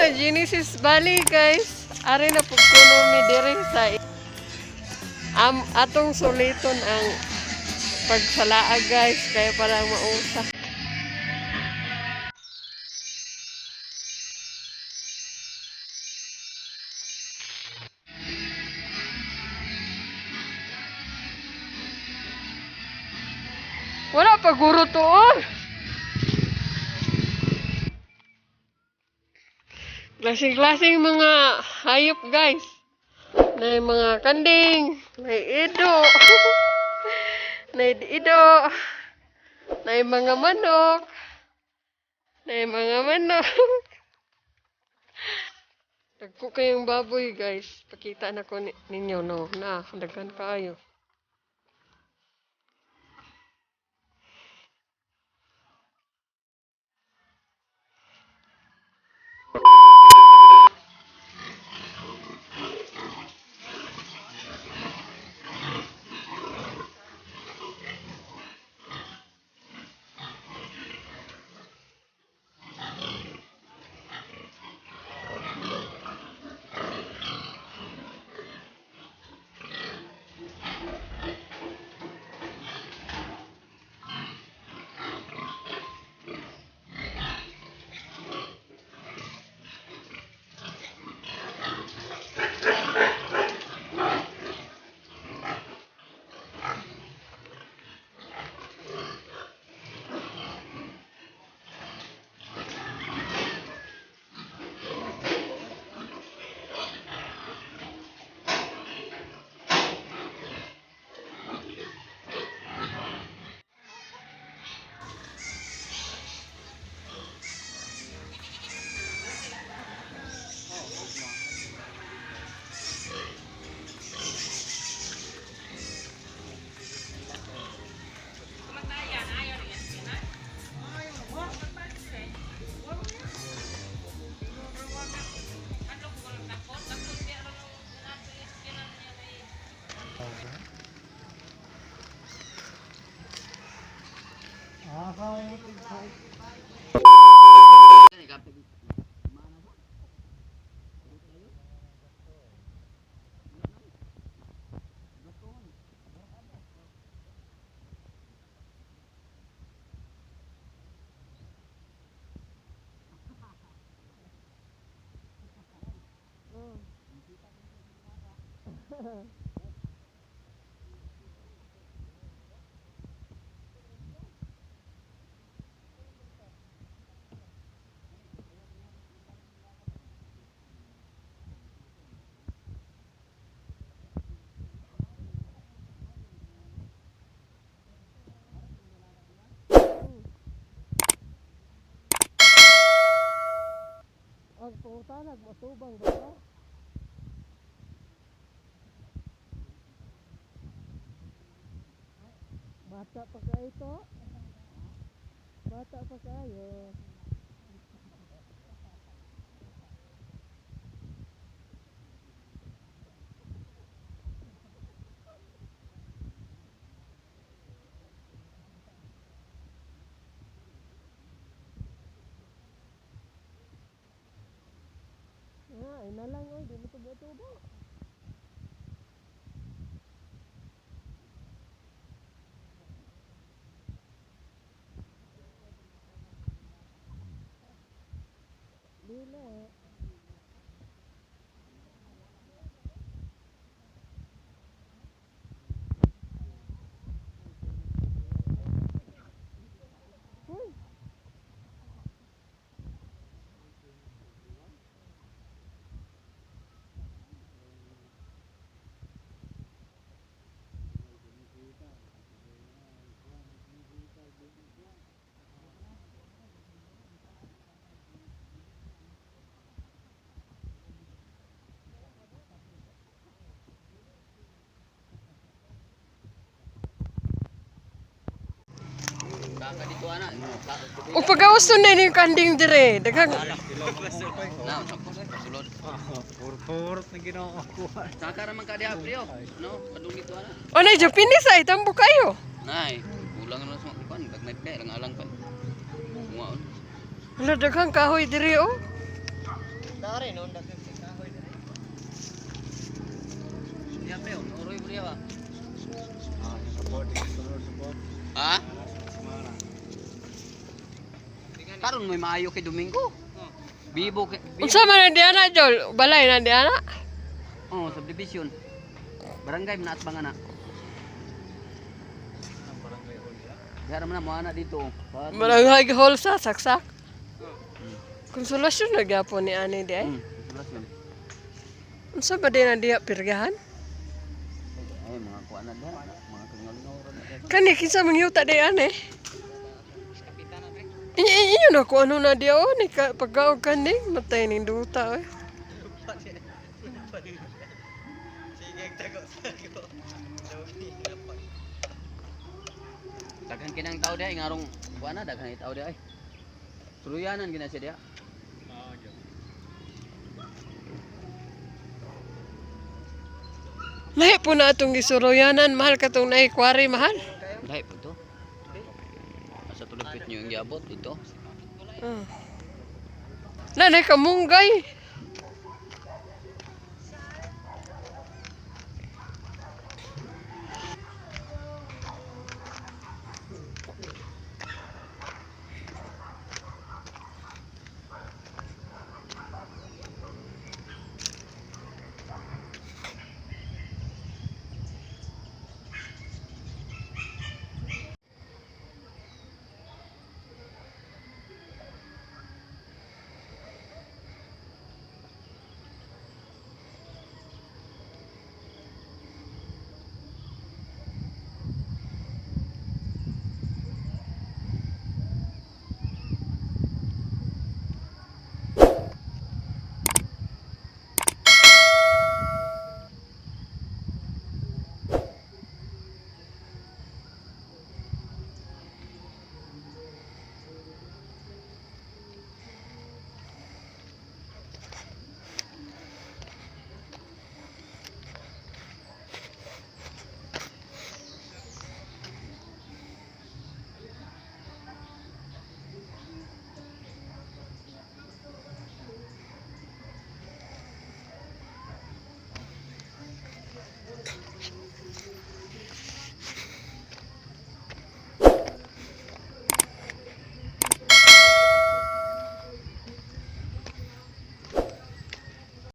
sa Genesis Valley guys. Ari na pagkuno mi diri sa atong suliton ang pagsalaa guys kaya parang mausa. Wala pa guro tuon. Klaseng-klaseng mga hayop guys. May mga kanding, may ido. May ido. May mga manok. May mga manok. Dagko kayong baboy guys. Pakita na ko ninyo no. Na, daghan kaayo. Ang puta nagmatubang ba ito? Bata pa kayo ito? Bata pa kayo. Ay na lang oy, di mo tubo-tubo. Dili. O pagawas to na yung kanding dire. Daghang. Purpurot na ginawa ko. Saka naman ka diha, Prio. No, padungit to ana. O na Japanese ay tambo kayo. Nay, kulang na sa kuan, dagnag kay lang alang pa. Muaon. Hala daghang kahoy dire oh. Dia pre, uroy mo diya ba? Support, support. Ha? Karon may maayo kay Domingo. Bibo kay Unsa man na diyan na, Jol? Balay na diyan na? Oh, subdivision. Barangay man at bangana. Kaya man mo ana dito. Barangay hall sa saksak. Konsolasyon na gyapon ni ani di ay. Subdivision. Unsa ba din na diya pirgahan? Ay mga kuan na diha, mga tungalingaw ra na. Kani kinsa mangyuta di ani? Inyo na ko ano na diya o ni pagkaog kaning matay ning duta oy. Daghan kinang tao diha ngarong kuan na daghan tao diha ay. Tuluyanan gina siya diha. Lahi po na atong gisuroyanan, mahal katong naikwari mahal. Dai po to. Asa tulupit niyo ang giabot dito? Nanay kamunggay.